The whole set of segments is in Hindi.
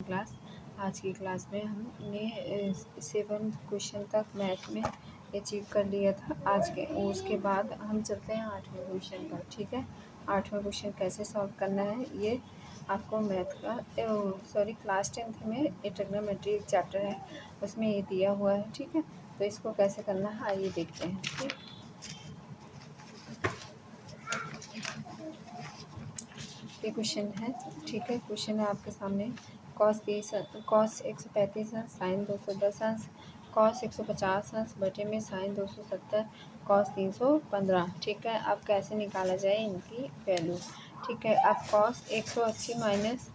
क्लास। आज की क्लास में हमने 7 क्वेश्चन तक मैथ में अचीव कर लिया था। आज के उसके बाद हम चलते हैं 8वें क्वेश्चन पर। ठीक है, 8वां क्वेश्चन कैसे सॉल्व करना है ये आपको मैथ का क्लास 10th में ट्रिग्नोमेट्री एक चैप्टर है, उसमें ये दिया हुआ है। ठीक है, तो इसको कैसे करना है आइए देखते हैं। ठीक, ये क्वेश्चन है। ठीक है, क्वेश्चन है आपके सामने। कॉस 135 अंश, साइन 210 अंश, कॉस 150 अंश बटे में साइन 270, कॉस 315। ठीक है, अब कैसे निकाला जाए इनकी वैल्यू। ठीक है, अब कॉस 180 माइनस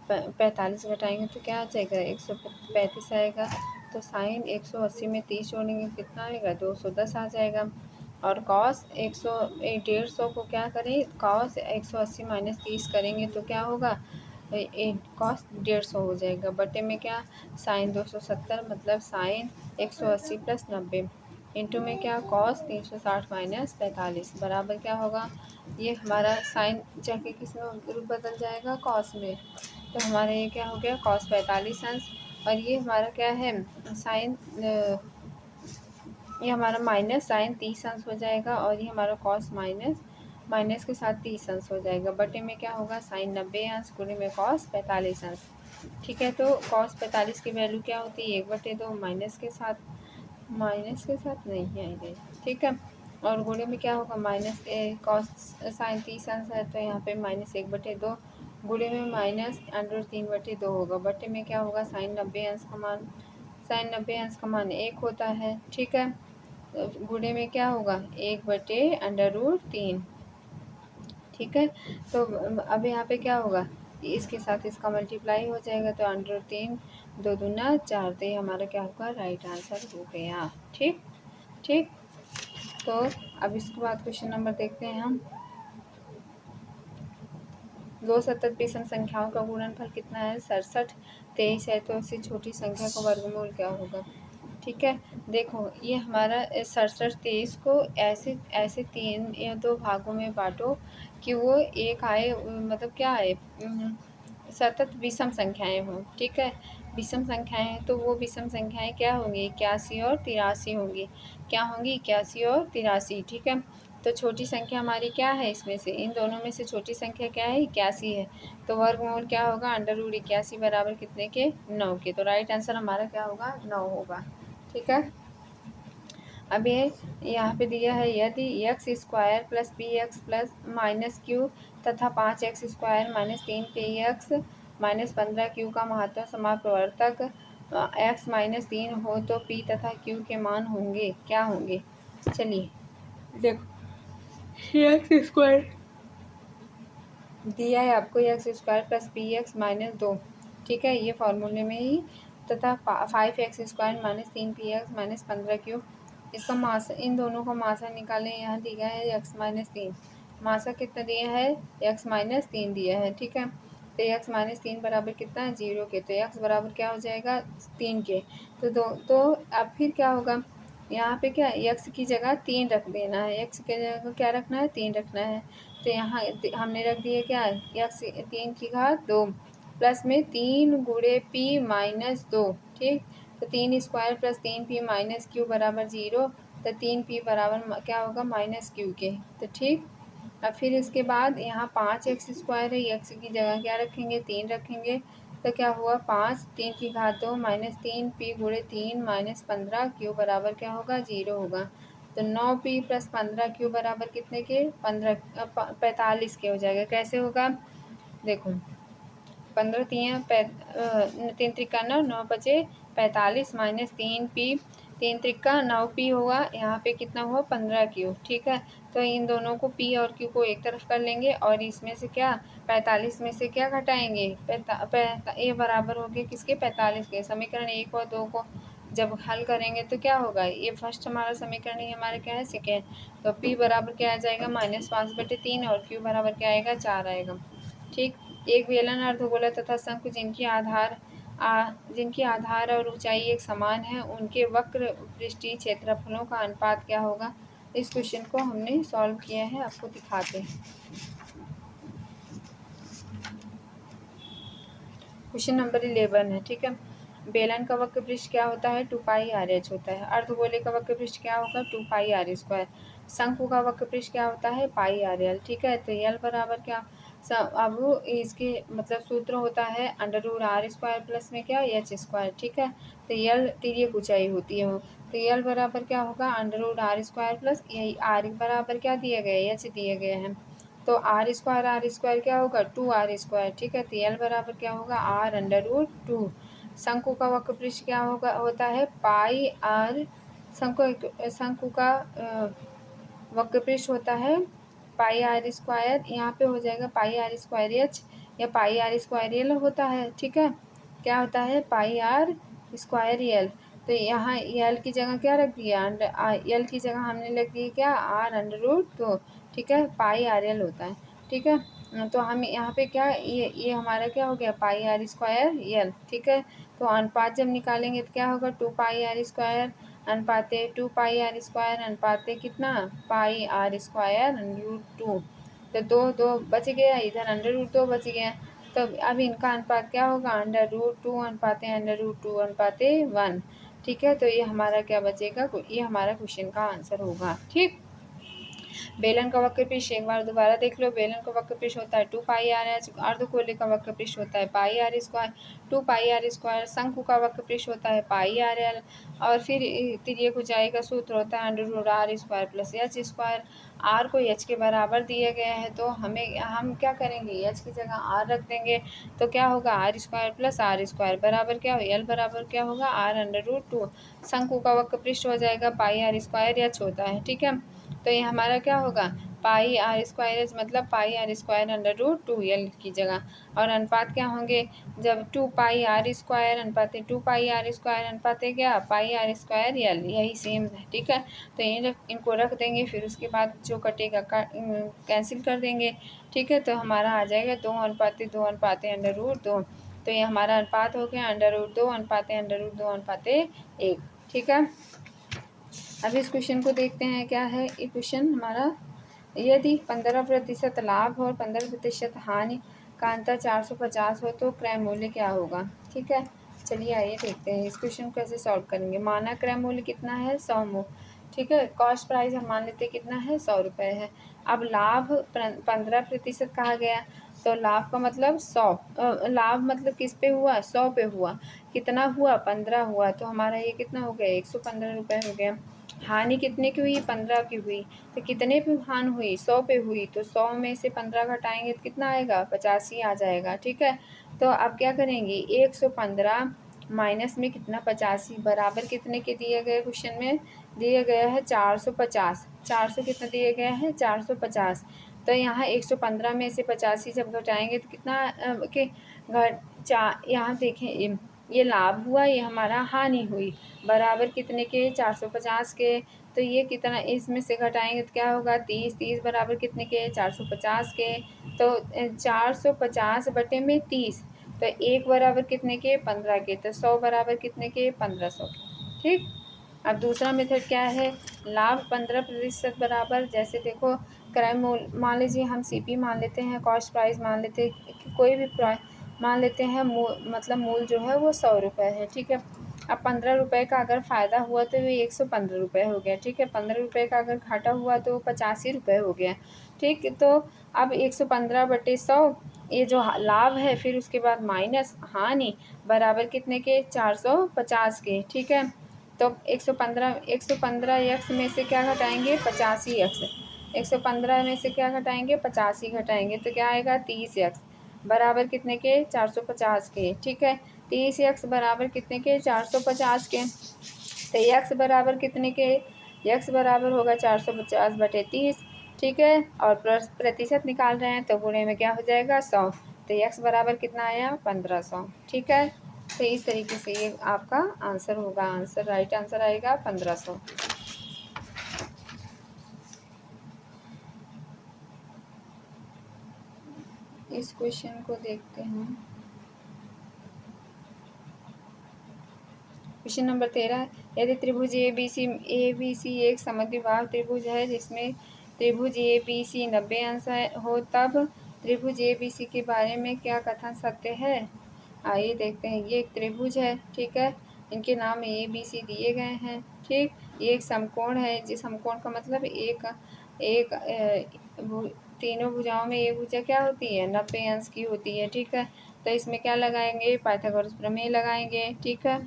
45 घटाएंगे तो क्या आ जाएगा, 135 आएगा। तो साइन 180 में 30 जोड़ेंगे कितना आएगा, 210 आ जाएगा। और कॉस 150 को क्या करें, कॉस 180 माइनस 30 करेंगे तो क्या होगा, कॉस 150 हो जाएगा बटे में क्या, साइन 270 मतलब साइन 180 प्लस 90 इंटू में क्या, कॉस 360 माइनस 45 बराबर क्या होगा, ये हमारा साइन जाके किस में बदल जाएगा, कॉस में। तो हमारा ये क्या हो गया, कॉस 45 अंश, और ये हमारा क्या है, साइन ये हमारा माइनस साइन 30 अंश हो जाएगा, और ये हमारा कॉस माइनस के साथ 30 अंश हो जाएगा बटे में क्या होगा, साइन 90 अंश गुणे में कॉस 45 अंश। ठीक है, तो कॉस 45 की वैल्यू क्या होती है, 1/2 माइनस के साथ नहीं आएंगे। ठीक है, और गुणे में क्या होगा, माइनस कॉस साइन 30 अंश है तो यहाँ पे माइनस 1/2 गुणे में माइनस अंडर 3/2 होगा बटे में क्या होगा, साइन 90 अंश का मान 1 होता है। ठीक है, गुणे में क्या होगा, 1/√3। ठीक है, तो अब यहाँ पे क्या होगा, इसके साथ इसका मल्टीप्लाई हो जाएगा तो अंडर 3 2 दूना 4, तो ये हमारा क्या होगा, राइट आंसर हो गया। ठीक ठीक, तो अब इसके बाद क्वेश्चन नंबर देखते हैं हम। दो सतत विषम संख्याओं का गुणनफल कितना है, 67 23 है, तो इससे छोटी संख्या का वर्गमूल क्या होगा। ठीक है, देखो ये हमारा 67 23 को ऐसे ऐसे 3 या 2 भागों में बांटो कि वो एक आए, मतलब क्या आए, सतत विषम संख्याएं हों। ठीक है, विषम संख्याएं हैं तो वो विषम संख्याएं क्या होंगी, 81 और 83 होंगी। क्या होंगी, 81 और 83। ठीक है, तो छोटी संख्या हमारी क्या है, इसमें से इन दोनों में से छोटी संख्या क्या है, 81 है। तो वर्गमूल क्या होगा, अंडर√81 बराबर कितने के, 9 के। तो राइट आंसर हमारा क्या होगा, 9 होगा। ठीक है, अब ये यहाँ पे दिया है, यदि x² plus px plus minus q तथा 5x² minus 3px minus 15q का महत्तम समाप्रवर्तक x माइनस 3 हो तो p तथा q के मान होंगे, क्या होंगे। चलिए देखो, x² दिया है आपको, x² प्लस px माइनस 2। ठीक है, ये फॉर्मूले में ही, तथा 5x² minus 3px minus 15q, इसका मासा, इन दोनों का मासा निकालें। यहाँ दिया है x माइनस 3, मासा कितना दिया है, x माइनस 3 दिया है। ठीक है, तो x माइनस 3 बराबर कितना है, 0 के। तो x बराबर क्या हो जाएगा, 3 के। तो अब फिर क्या होगा, यहाँ पे क्या, x की जगह 3 रख देना है, x की जगह क्या रखना है, 3 रखना है। तो यहाँ हमने रख दिया क्या, x 3 की घात 2 प्लस में 3 गुणे p माइनस 2। ठीक, तो 3² प्लस 3p माइनस q बराबर 0, तो 3p बराबर क्या होगा, माइनस q के। तो ठीक, अब फिर इसके बाद यहाँ 5x² है, x की जगह क्या रखेंगे, 3 रखेंगे। तो क्या हुआ, 5 3 की घात 2 माइनस 3p गुणे 3 माइनस 15 q बराबर क्या होगा, 0 होगा। तो 9p प्लस 15q बराबर कितने के, 45 के हो जाएगा। कैसे होगा, देखो 15 3 त्रिका 9 9 बचे 45 माइनस 3p 3 त्रिका 9p होगा, यहाँ पे कितना हुआ, 15q। ठीक है, तो इन दोनों को p और q को एक तरफ कर लेंगे, और इसमें से क्या, 45 में से क्या घटाएंगे, ये बराबर हो गए किसके, 45 के। समीकरण 1 और 2 को जब हल करेंगे तो क्या होगा, ये फर्स्ट हमारा समीकरण, ये हमारा क्या है, सेकेंड। तो p बराबर क्या आ जाएगा, -5/3, और q बराबर क्या आएगा, 4 आएगा। ठीक, एक बेलन अर्धगोला तथा शंकु जिनकी आधार और ऊंचाई एक समान है, उनके वक्र पृष्ठीय क्षेत्रफलों का अनुपात क्या होगा। इस क्वेश्चन को हमने सॉल्व किया है, आपको दिखाते हैं। क्वेश्चन नंबर 11 है, ठीक है। बेलन का वक्र पृष्ठ क्या होता है, 2 पाई आर एच होता है। अर्धगोले का वक्र पृष्ठ क्या होगा, 2 पाई आर स्क्वायर। शंकु का वक्र पृष्ठ क्या होता है, पाई आर एल, ठीक है। तो एल बराबर क्या, अब इसके मतलब सूत्र होता है under root R square plus में क्या, एच स्क्वायर, ठीक है। तो एल तिर्यक ऊंचाई होती है वो, तो एल बराबर क्या होगा, under root R square plus यही आर बराबर क्या दिए गए, एच दिए गए हैं। तो आर स्क्वायर क्या होगा, 2 आर स्क्वायर, ठीक है। तो एल बराबर क्या होगा, आर अंडर रूट 2। शंकु का वक्र पृष्ठ क्या होता है, पाई आर, शंकु का वक्र पृष्ठ होता है पाई आर स्क्वायर, यहाँ पे हो जाएगा पाई आर स्क्वायर एच या पाई आर स्क्वायर एल होता है, ठीक है। क्या होता है, पाई आर स्क्वायर एल। तो यहाँ एल की जगह क्या रख दिया, एल की जगह हमने लग दी क्या, आर अंडर रूट 2, ठीक है। पाई आर एल होता है, ठीक है। तो हम यहाँ पे क्या, ये हमारा क्या हो गया, पाई आर स्क्वायर एल, ठीक है। तो अनुपात जब निकालेंगे तो क्या होगा, 2 पाई आर स्क्वायर अनुपाते 2 पाई आर स्क्वायर अनुपाते कितना, pi R square under root 2। तो 2 बच गया, इधर अंडर रूट 2 बच गया। तो अब इनका अनुपात क्या होगा, अंडर रूट 2 अनुपाते अंडर रूट 2 अनुपाते 1, ठीक है। तो ये हमारा क्या बचेगा, ये हमारा क्वेश्चन का आंसर होगा, ठीक। बेलन का वक्र पृष्ठ एक बार दोबारा देख लो। बेलन का वक्र पृष्ठ होता है 2 पाई आर एच। अर्धगोले का वक्र पृष्ठ होता है pi R square, 2 pi R square. शंकु का वक्र पृष्ठ होता है पाई आर एल। और फिर तिर्यक ऊंचाई का सूत्र होता है under root R square plus H square. R को एच के बराबर दिया गया है, तो हम क्या करेंगे, एच की जगह आर रख देंगे। तो क्या होगा, R square plus R square बराबर क्या, एल बराबर क्या होगा, आर अंडर रूट 2। शंकु का वक्र पृष्ठ हो जाएगा पाई आर स्क्वायर एच होता है, ठीक है। तो ये हमारा क्या होगा, पाई आर स्क्वायर एच मतलब pi R square under root 2 L की जगह। और अनुपात क्या होंगे, जब 2 पाई आर स्क्वायर अनुपाते 2 पाई आर स्क्वायर अनुपाते क्या, पाई आर स्क्वायर एल, यही सेम है, ठीक है। तो इनको रख देंगे, फिर उसके बाद जो कटेगा कैंसिल कर देंगे, ठीक है। तो हमारा आ जाएगा 2 अनुपाते अंडर रूट 2। तो ये हमारा अनुपात हो गया अंडर रूट 2 अनुपाते अंडर रूट 2 अनुपाते 1, ठीक है। अब इस क्वेश्चन को देखते हैं, क्या है ये क्वेश्चन हमारा, यदि 15% लाभ और 15% हानि का अंतर 450 हो तो क्रय मूल्य क्या होगा, ठीक है। चलिए आइए देखते हैं इस क्वेश्चन को कैसे सॉल्व करेंगे। माना क्रय मूल्य कितना है, 100 मु, ठीक है। कॉस्ट प्राइस हम मान लेते कितना है, 100 रुपये है। अब लाभ 15% कहा गया, तो लाभ का मतलब 100, लाभ मतलब किस पे हुआ, 100 पे हुआ। कितना हुआ, 15 हुआ, तो हमारा ये कितना हो गया, 115 रुपये हो गया। हानि कितने की हुई, 15 की हुई। तो कितने पे हानि हुई, 100 पे हुई, तो 100 में से 15 घटाएंगे तो कितना आएगा, 85 आ जाएगा, ठीक है। तो अब क्या करेंगे, 115 माइनस में कितना, 85 बराबर कितने के दिए गए, क्वेश्चन में दिए गया है 450। 400 कितना दिए गया है, 450। तो यहाँ 115 में से 85 जब घटाएंगे तो कितना के यहाँ देखें, ये लाभ हुआ, ये हमारा हानि हुई, बराबर कितने के, 450 के। तो ये कितना, इसमें से घटाएंगे तो क्या होगा, 30, 30 बराबर कितने के, 450 के। तो 450 बटे में 30, तो 1 बराबर कितने के, 15 के। तो 100 बराबर कितने के, 1500 के, ठीक। अब दूसरा मेथड क्या है, लाभ 15% बराबर, जैसे देखो क्रय मूल्य मान लीजिए, हम सीपी मान लेते हैं, कॉस्ट प्राइस मान लेते हैं, कोई भी प्राइस मान लेते हैं, मतलब मूल जो है वो 100 रुपये है, ठीक है। अब 15 रुपये का अगर फ़ायदा हुआ तो ये 115 रुपये हो गया, ठीक है। 15 रुपये का अगर घाटा हुआ तो 85 रुपये हो गया, ठीक। तो अब 115 बटे 100 ये जो लाभ है, फिर उसके बाद माइनस हानि बराबर कितने के, 450 के, ठीक है। तो 115 एक्स में से क्या घटाएंगे, 85 एक्स। 115 में से क्या घटाएंगे, 85 घटाएंगे, तो क्या आएगा, 30 एक्स बराबर कितने के, 450 के, ठीक है। 30 एक्स बराबर कितने के, 450 के। तो एक्स बराबर कितने के, एक्स बराबर होगा 450 बटे 30, ठीक है। और प्रतिशत निकाल रहे हैं तो गुणे में क्या हो जाएगा, 100। तो एक्स बराबर कितना आया, 1500, ठीक है। तो इस तरीके से ये आपका आंसर होगा, आंसर राइट आंसर आएगा 1500। इस क्वेश्चन को देखते हैं, क्वेश्चन नंबर 13, यदि त्रिभुज ए बी सी एक समद्विबाहु त्रिभुज है जिसमें त्रिभुज ए बी सी 90 अंश हो, तब त्रिभुज ए बी सी के बारे में क्या कथन सत्य है। आइए देखते हैं। ये एक त्रिभुज है, ठीक है, इनके नाम ABC दिए गए हैं, ठीक। ये एक समकोण है, जिस समकोण का मतलब एक तीनों भुजाओं में एक भुजा क्या होती है, 90 अंश की होती है, ठीक है। तो इसमें क्या लगाएंगे, पाइथागोरस प्रमेय लगाएंगे, ठीक है।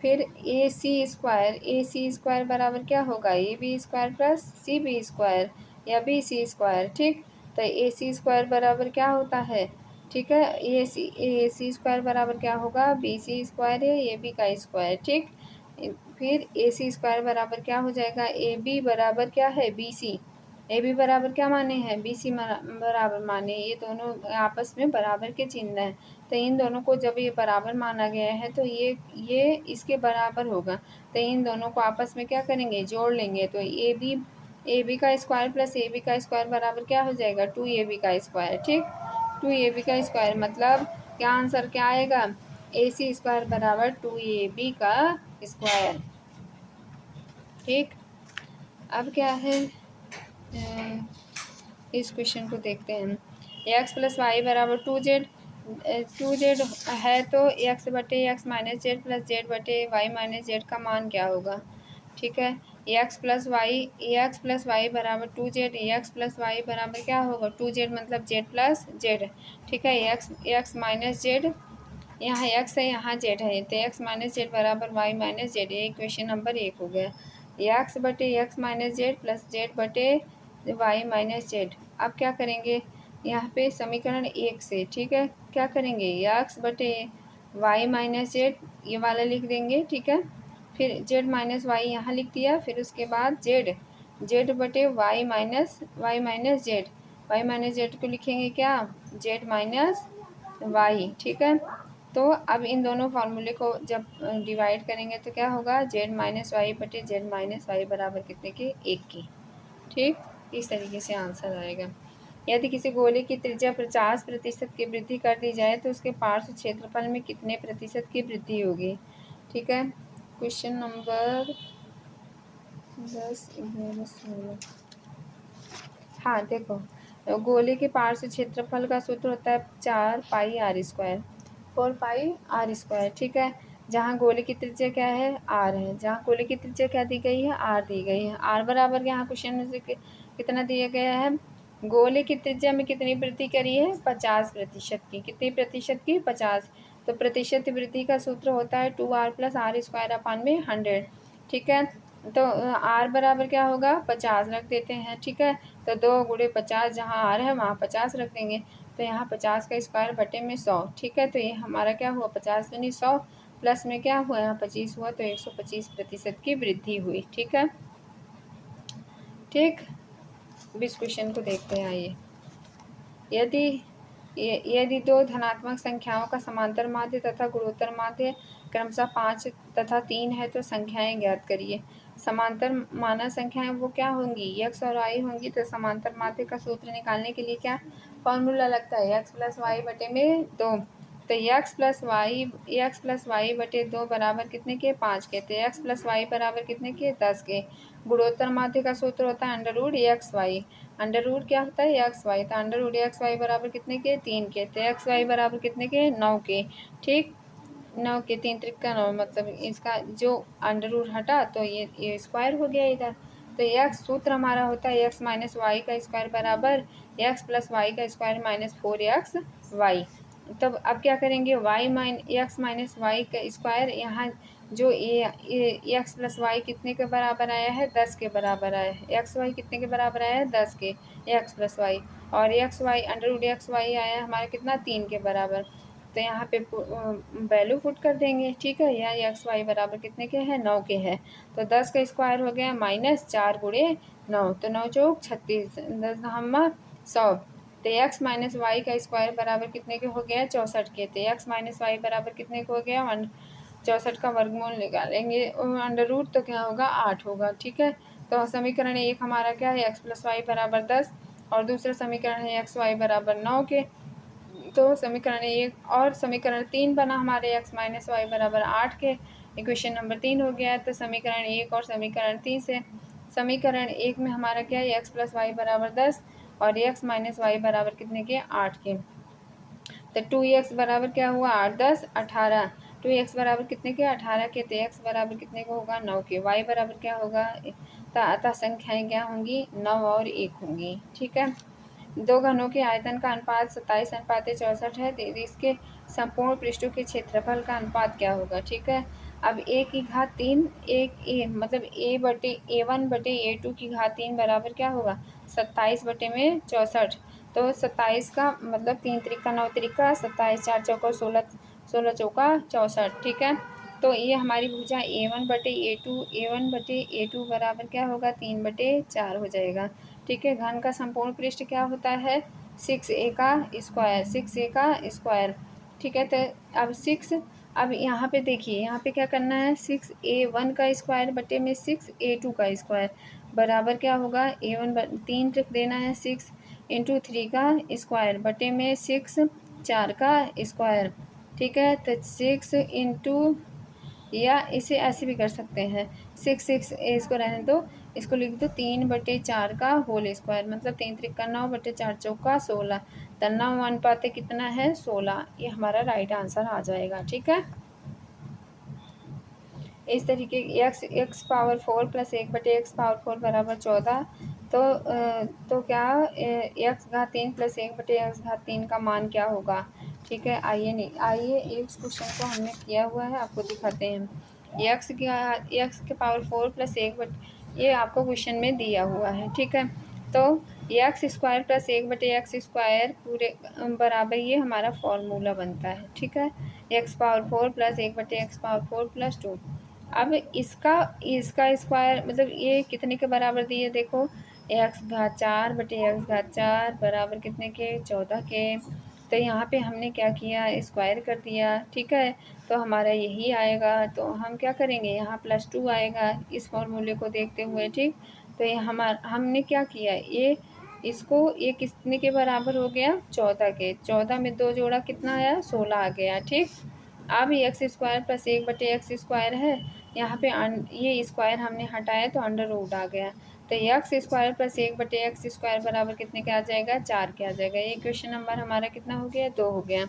फिर AC स्क्वायर बराबर क्या होगा, AB square plus CB square या BC स्क्वायर, ठीक। तो AC स्क्वायर बराबर क्या होता है, ठीक है, AC स्क्वायर बराबर क्या होगा, BC स्क्वायर या AB का स्क्वायर, ठीक। फिर AC स्क्वायर बराबर क्या हो जाएगा, AB बराबर क्या है, BC। AB बराबर क्या माने हैं, BC बराबर माने, ये दोनों आपस में बराबर के चिन्ह हैं। तो इन दोनों को जब ये बराबर माना गया है तो ये इसके बराबर होगा। तो इन दोनों को आपस में क्या करेंगे, जोड़ लेंगे। तो AB का स्क्वायर प्लस AB का स्क्वायर बराबर क्या हो जाएगा, 2AB का स्क्वायर, ठीक। 2AB का स्क्वायर मतलब क्या आंसर क्या आएगा, AC स्क्वायर बराबर 2AB का स्क्वायर, ठीक। अब क्या है, इस क्वेश्चन को देखते हैं। x प्लस वाई बराबर 2z, 2z है तो x बटे x minus Z plus Z बटे वाई माइनस जेड का मान क्या होगा, ठीक है। एक्स प्लस वाई बराबर 2z, एक्स प्लस वाई बराबर क्या होगा, 2z मतलब z प्लस जेड, ठीक है। एक्स माइनस जेड, यहाँ x है यहाँ z है, तो x माइनस जेड बराबर वाई माइनस जेड, ये क्वेश्चन नंबर 1 हो गया। x बटे x minus Z plus Z बटे वाई माइनस जेड। अब क्या करेंगे, यहाँ पे समीकरण 1 से, ठीक है, क्या करेंगे, x बटे वाई माइनस जेड ये वाला लिख देंगे, ठीक है। फिर z माइनस वाई यहाँ लिख दिया, फिर उसके बाद z बटे Y minus Z, Y minus Z को लिखेंगे क्या, z माइनस वाई, ठीक है। तो अब इन दोनों फार्मूले को जब डिवाइड करेंगे तो क्या होगा, z माइनस वाई बटे z माइनस वाई बराबर कितने के, 1 की, ठीक। इस तरीके से आंसर आएगा। यदि किसी गोले की त्रिज्या 50% की वृद्धि कर दी जाए तो उसके पार्श्व क्षेत्रफल में कितने प्रतिशत की वृद्धि होगी, ठीक है। Question number 10, 11, 16। हाँ देखो, गोले के पार्श्व क्षेत्रफल का सूत्र होता है 4 pi R square, 4 pi R square, ठीक है। जहाँ गोले की त्रिज्या क्या है, आर है, जहाँ गोले की त्रिज्या क्या दी गई है, आर दी गई है। आर बराबर यहाँ क्वेश्चन में से कितना दिया गया है, गोले की त्रिज्या में कितनी वृद्धि करी है, 50% की, कितनी प्रतिशत की, 50। तो प्रतिशत वृद्धि का सूत्र होता है 2r plus R square upon में 100, ठीक है। तो आर बराबर क्या होगा, 50 रख देते हैं, ठीक है। तो 2 गुणे 50, जहाँ आर है वहाँ 50 रख देंगे। तो यहाँ 50 का स्क्वायर बटे में 100, ठीक है। तो ये हमारा क्या हुआ, 50 दूनी 100 प्लस में क्या हुआ, यहाँ 25 हुआ, तो 125% की वृद्धि हुई, ठीक है, ठीक। अब इस क्वेश्चन को देखते हैं। आइए, यदि दो धनात्मक संख्याओं का समांतर माध्य तथा गुणोत्तर माध्य क्रमशः 5 तथा 3 है तो संख्याएं ज्ञात करिए। समांतर माना संख्याएं वो क्या होंगी, x और y होंगी। तो समांतर माध्य का सूत्र निकालने के लिए क्या फॉर्मूला लगता है, x प्लस वाई बटे में 2। तो x प्लस वाई बटे 2 बराबर कितने के, 5 के। तो x प्लस वाई बराबर कितने के, 10 के। गुणोत्तर माध्य का सूत्र होता है under root x y, under root क्या होता है, एक्स वाई। तो अंडर रूट एक्स वाई बराबर कितने के, 3 के। तो एक्स वाई बराबर कितने के, 9 के, ठीक। 9 के, 3 त्रिका 9, मतलब इसका जो अंडर रूट हटा तो ये स्क्वायर हो गया इधर। तो एक्स सूत्र हमारा होता है एक्स माइनस वाई का स्क्वायर बराबर एक्स प्लस वाई का स्क्वायर माइनस 4x वाई। तब अब क्या करेंगे, एक्स माइनस वाई का स्क्वायर, यहाँ जो एक्स प्लस वाई कितने के बराबर आया है, 10 के बराबर आया है। एक्स वाई कितने के बराबर आया है, 10 के, एक्स प्लस वाई। और x y under root x y आया है हमारा कितना, 3 के बराबर। तो यहाँ पे वैल्यू पुट कर देंगे, ठीक है। यहाँ एक्स वाई बराबर कितने के हैं, 9 के हैं। तो 10 का स्क्वायर हो गया माइनस 4 गुणे 9, तो 9 चौक 36, 10 हम 100। तो एक्स माइनस वाई का स्क्वायर बराबर कितने के हो गया, 64 के। तो एक्स माइनस वाई बराबर कितने के हो गया, 64 का वर्गमूल निकालेंगे अंडर रूट, तो क्या होगा, 8 होगा, ठीक है। तो समीकरण 1 हमारा क्या है, एक्स प्लस वाई बराबर 10, और दूसरा समीकरण है एक्स वाई बराबर 9 के। तो समीकरण 1 और समीकरण 3 बना हमारे एक्स माइनस वाई बराबर 8 के। इक्वेशन नंबर 3 हो गया। तो समीकरण 1 और समीकरण 3 से समीकरण 1 में हमारा क्या है, एक्स प्लस वाई बराबर 10 और एक्स माइनस वाई बराबर कितने के, 8 के। तो 2x बराबर क्या हुआ 8 10 18। 2x बराबर कितने के 18 के, तो x बराबर कितने को होगा 9 के। y बराबर क्या होगा, अतः संख्याएं क्या होंगी 9 और 1 होंगी। ठीक है, दो घनों के आयतन का अनुपात 27:64 है, तो इसके संपूर्ण पृष्ठों के क्षेत्रफल का अनुपात क्या होगा। ठीक है, अब a की घात 3 मतलब a1/a2 की घात 3 बराबर क्या होगा 27/64। तो 27 का मतलब 3 त्रिका 9 त्रिका 27 4 चौका 16 16 चौका 64। ठीक है, तो ये हमारी भुजा a1/a2 बराबर क्या होगा 3/4 हो जाएगा। ठीक है, घन का संपूर्ण पृष्ठ क्या होता है 6a का स्क्वायर। ठीक है, तो अब 6, अब यहाँ पे देखिए यहाँ पे क्या करना है 6a1 का स्क्वायर बटे में 6a2 का स्क्वायर बराबर क्या होगा a1 3 रख देना है 6 इंटू 3 का स्क्वायर बटे में 6 4 का स्क्वायर। ठीक है, तो 6 इंटू, या इसे ऐसे भी कर सकते हैं 6 इसको रहने दो, इसको लिख दो 3/4 का होल स्क्वायर, मतलब 3 त्रिका 9 बटे 4 चौका 16, तो 9 अनुपात कितना है 16। ये हमारा राइट आंसर आ जाएगा। ठीक है, इस तरीके x power 4 plus 1/x power 4 बराबर 14। तो क्या x घात 3 प्लस 1/x घात 3 का मान क्या होगा। ठीक है, आइए इस क्वेश्चन को हमने किया हुआ है, आपको दिखाते हैं। एक्स के पावर 4 प्लस 1 ये आपको क्वेश्चन में दिया हुआ है। ठीक है, तो x square plus 1/x square पूरे बराबर ये हमारा फॉर्मूला बनता है। ठीक है, x power 4 plus 1/x power 4 plus 2। अब इसका स्क्वायर मतलब ये कितने के बराबर दिए देखो, एक्स घात 4 बटे एक्स घात 4 बराबर कितने के 14 के। तो यहाँ पे हमने क्या किया स्क्वायर कर दिया। ठीक है, तो हमारा यही आएगा, तो हम क्या करेंगे यहाँ +2 आएगा इस फॉर्मूले को देखते हुए। ठीक, तो ये हमने क्या किया ये कितने के बराबर हो गया 14 के। 14 में 2 जोड़ा कितना आया 16 आ गया। ठीक, अब x square plus 1/x square है, यहाँ पे ये स्क्वायर हमने हटाया तो अंडर रूट आ गया, तो x square plus 1/x square बराबर कितने का आ जाएगा 4 के आ जाएगा। ये क्वेश्चन नंबर हमारा कितना हो गया 2 हो गया।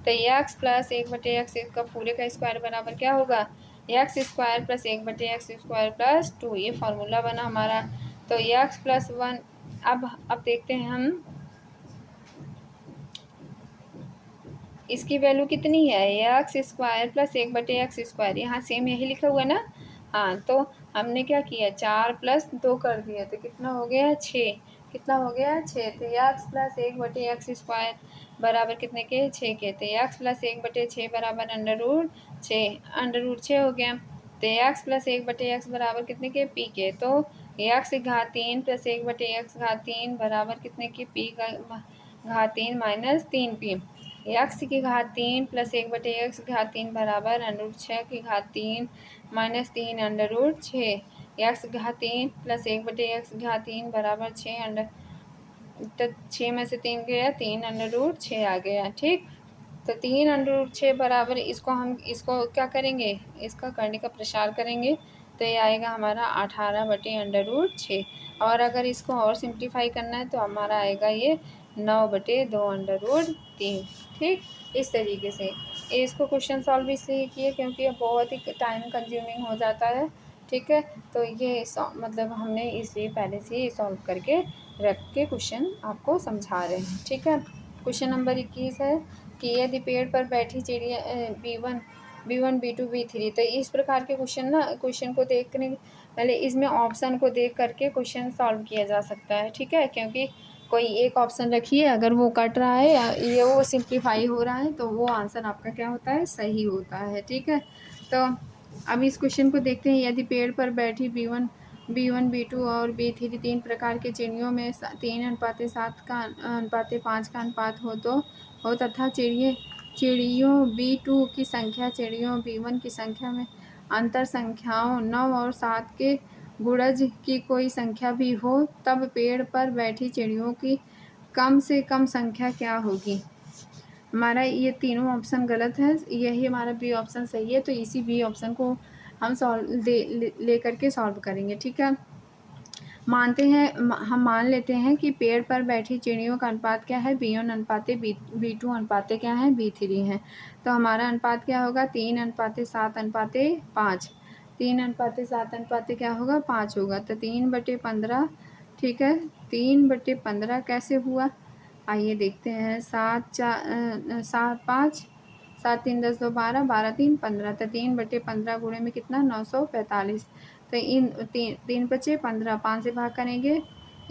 तो एक्स प्लस 1/x का पूरे का स्क्वायर बराबर क्या होगा x square plus 1/x square plus 2, ये फार्मूला बना हमारा। तो एक्स प्लस 1, अब देखते हैं हम इसकी वैल्यू कितनी है x square plus 1/x square, यहाँ सेम यही लिखा हुआ है ना। हाँ, तो हमने क्या किया 4 + 2 कर दिया, तो कितना हो गया 6। कितना हो गया 6, तो एक्स प्लस 1/x स्क्वायर बराबर कितने के 6 के। तो एक्स प्लस 1/6 बराबर अंडर रूट 6 हो गया। तो एक्स प्लस 1/x बराबर कितने के पी के। तो एक्स घात 3 प्लस 1/x घात 3 बराबर कितने के पी का घात 3 माइनस 3p। एक्स की घात 3 प्लस 1/x घात 3 बराबर √6 की घात 3 माइनस 3 √6। एक्स घात 3 प्लस 1/x घात 3 बराबर 6 तो 6 में से 3 गया 3 √6 आ गया। ठीक, तो 3 √6 बराबर इसको क्या करेंगे इसका करने का प्रसार करेंगे, तो ये आएगा हमारा 18/√6। और अगर इसको और सिंप्लीफाई करना है तो हमारा आएगा ये 9/2 √3। ठीक, इस तरीके से इसको क्वेश्चन सॉल्व इसलिए किए क्योंकि ये बहुत ही टाइम कंज्यूमिंग हो जाता है। ठीक है, तो ये मतलब हमने इसलिए पहले से ही सॉल्व करके रख के क्वेश्चन आपको समझा रहे हैं। ठीक है, क्वेश्चन नंबर 21 है कि यदि पेड़ पर बैठी चिड़िया B1 B2 B3, तो इस प्रकार के क्वेश्चन को देखने पहले इसमें ऑप्शन को देख करके क्वेश्चन सॉल्व किया जा सकता है। ठीक है, क्योंकि कोई एक ऑप्शन रखिए अगर वो कट रहा है या ये वो सिंप्लीफाई हो रहा है तो वो आंसर आपका क्या होता है सही होता है। ठीक है, तो अब इस क्वेश्चन को देखते हैं। यदि पेड़ पर बैठी B1 B2 और B3 तीन प्रकार के चिड़ियों में 3:7 का 5 का अनुपात हो तथा चिड़ियों B2 की संख्या चिड़ियों B1 की संख्या में अंतर संख्याओं 9 और 7 के गुणज की कोई संख्या भी हो, तब पेड़ पर बैठी चिड़ियों की कम से कम संख्या क्या होगी। हमारा ये तीनों ऑप्शन गलत है, यही हमारा बी ऑप्शन सही है, तो इसी बी ऑप्शन को हम ले करके सॉल्व करेंगे। ठीक है, हम मान लेते हैं कि पेड़ पर बैठी चिड़ियों का अनुपात क्या है, B1 अनुपाते B2 अनुपाते क्या है, B3 है। तो हमारा अनुपात क्या होगा, 3 अनुपाते 7 अनुपाते 5। 3 अनुपाते 7 अनुपाते क्या होगा, 5 होगा। तो 3/15, ठीक है। 3/15 कैसे हुआ, आइए देखते हैं। 7 3 10 2 12, 12 3 15। तो 3/15 गुणे में कितना, 945। तो इन 3 बचे 15, 5 से भाग करेंगे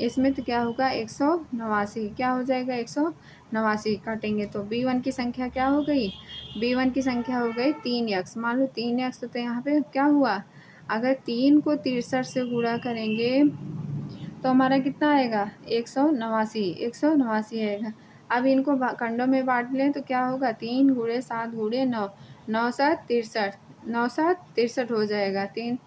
इसमें तो क्या होगा, 189। क्या हो जाएगा, 189 काटेंगे तो B1 की संख्या क्या हो गई, B1 की संख्या हो गई 3x। मान लो 3x, तो यहाँ पे क्या हुआ, अगर 3 को 63 से गुणा करेंगे तो हमारा कितना आएगा, 189 आएगा। अब इनको खंडों में बांट लें तो क्या होगा, 3 गुणे 7 गुणे 9, 9 7 63, 9 7 63 हो जाएगा। 3,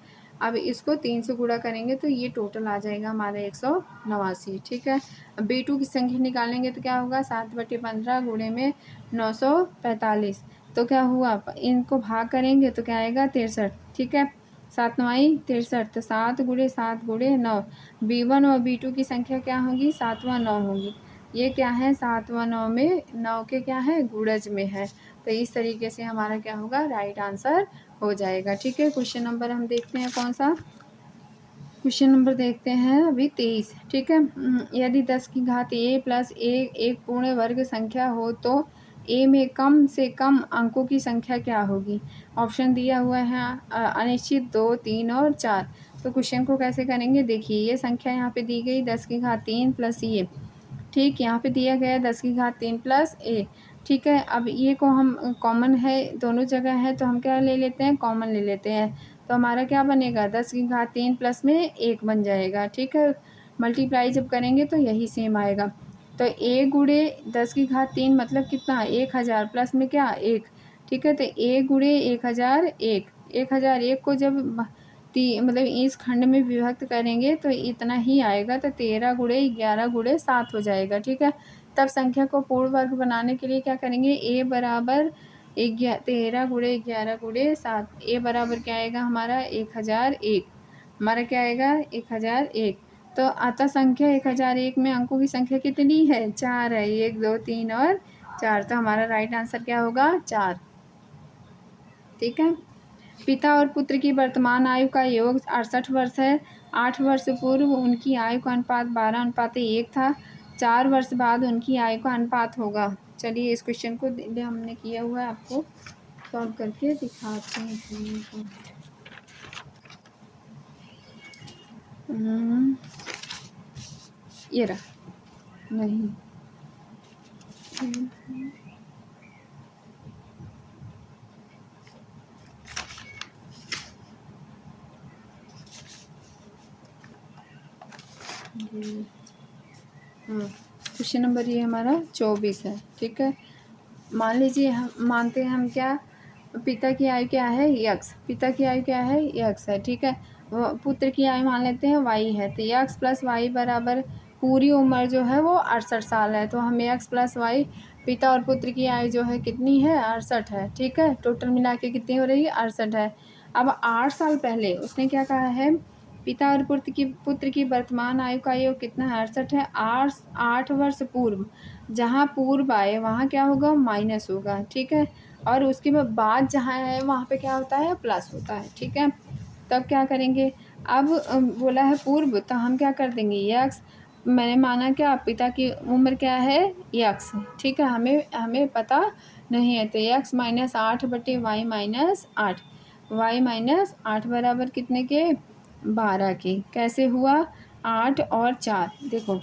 अब इसको 3 से गुणा करेंगे तो ये टोटल आ जाएगा हमारा 189, ठीक है। अब B2 की संख्या निकालेंगे तो क्या होगा, 7/15 गुणे में 945। तो क्या हुआ, इनको भाग करेंगे तो क्या आएगा, 63, ठीक है। 7 9 63, तो 7 गुणे 7 गुणे 9। B1 और B2 की संख्या क्या होगी, 7 व 9 होगी। ये क्या है, 7 व 9 में 9 के क्या है, गुणज में है। तो इस तरीके से हमारा क्या होगा, राइट आंसर हो जाएगा, ठीक है। क्वेश्चन नंबर हम देखते हैं कौन सा, क्वेश्चन नंबर देखते हैं अभी 23, ठीक है। यदि 10 की घात a प्लस एक पूर्ण वर्ग संख्या हो तो a में कम से कम अंकों की संख्या क्या होगी। ऑप्शन दिया हुआ है अनिश्चित, 2 3 और 4। तो क्वेश्चन को कैसे करेंगे, देखिए ये संख्या यहाँ पे दी गई 10 की घात 3 प्लस ये, ठीक। यहाँ पे दिया गया 10 की घात 3 प्लस a, ठीक है। अब ये को हम कॉमन है, दोनों जगह है, तो हम क्या ले लेते हैं, कॉमन ले लेते हैं। तो हमारा क्या बनेगा, 10 की घात 3 प्लस में 1 बन जाएगा, ठीक है। मल्टीप्लाई जब करेंगे तो यही सेम आएगा। तो a गुणे 10 की घात 3 मतलब कितना, 1000 प्लस में क्या 1, ठीक है। तो a गुणे 1001 को जब मतलब इस खंड में विभक्त करेंगे तो इतना ही आएगा। तो 13 गुणे 11 गुणे 7 हो जाएगा, ठीक है। तब संख्या को पूर्ण वर्ग बनाने के लिए क्या करेंगे, a बराबर 13 गुणे 11 गुणे 7, a बराबर क्या आएगा हमारा 1001, हमारा क्या आएगा 1001। तो अतः संख्या 1001 में अंकों की संख्या कितनी है, 4 है, 1 2 3 और 4। तो हमारा राइट आंसर क्या होगा, 4, ठीक है। पिता और पुत्र की वर्तमान आयु का योग 68 वर्ष है। 8 वर्ष पूर्व उनकी आयु का अनुपात 12:1 था। 4 वर्ष बाद उनकी आयु का अनुपात होगा। चलिए इस क्वेश्चन को हमने किया हुआ है, आपको सॉल्व करके दिखाते हैं। ये रहा, नहीं क्वेश्चन नंबर ये हमारा 24 है, ठीक है। मान लीजिए हम मानते हैं हम क्या, पिता की आयु क्या है यक्स, पिता की आयु क्या है यक्स है, ठीक है। पुत्र की आयु मान लेते हैं वाई है। तो यक्स प्लस वाई बराबर पूरी उम्र जो है वो 68 साल है। तो हम यक्स प्लस वाई, पिता और पुत्र की आयु जो है कितनी है, 68 है, ठीक है। टोटल मिला के कितनी हो रही है, 68 है। अब 8 साल पहले उसने क्या कहा है, पिता और पुत्र की वर्तमान आयु का योग कितना है, 68 है। 8 वर्ष पूर्व, जहाँ पूर्व आए वहाँ क्या होगा, माइनस होगा, ठीक है। और उसके बाद जहाँ है वहाँ पे क्या होता है, प्लस होता है, ठीक है। तब क्या करेंगे, अब बोला है पूर्व, तो हम क्या कर देंगे, यक्स, मैंने माना क्या पिता की उम्र क्या है यक्स, ठीक है। हमें पता नहीं है, तो यक्स माइनस 8 बटे वाई माइनस 8, वाई माइनस 8 बराबर कितने के, 12 के। कैसे हुआ, 8 और 4, देखो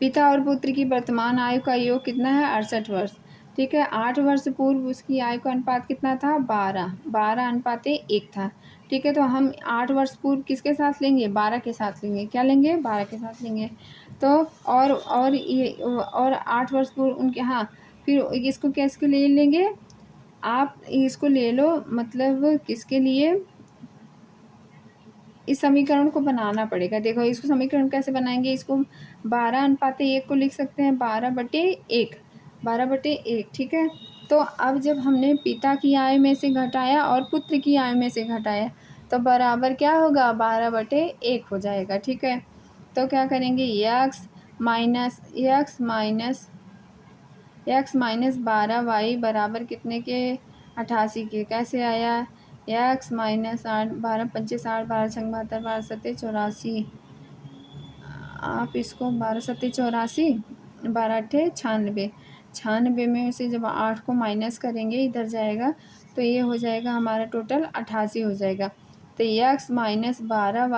पिता और पुत्र की वर्तमान आयु का योग कितना है, 68 वर्ष, ठीक है। 8 वर्ष पूर्व उसकी आयु का अनुपात कितना था, 12 अनुपात 1 था, ठीक है। तो हम 8 वर्ष पूर्व किसके साथ लेंगे, 12 के साथ लेंगे, क्या लेंगे, 12 के साथ लेंगे। तो और 8 वर्ष पूर्व उनके, हाँ, फिर इसको किसके लिए लेंगे, आप इसको ले लो, मतलब किसके लिए, इस समीकरण को बनाना पड़ेगा। देखो इसको समीकरण कैसे बनाएंगे, इसको 12:1 को लिख सकते हैं, 12/1, 12/1, ठीक है। तो अब जब हमने पिता की आय में से घटाया और पुत्र की आय में से घटाया तो बराबर क्या होगा 12/1 हो जाएगा। ठीक है, तो क्या करेंगे एक्स माइनस 12 y बराबर कितने के 88 के। कैसे आया एक्स माइनस 8 12×5 = 60 12×6 = 72 12×7 = 84। आप इसको 12×7 = 84 12×8 = 96 में से जब 8 को माइनस करेंगे इधर जाएगा तो ये हो जाएगा हमारा टोटल 88 हो जाएगा। तो एक्स माइनस 12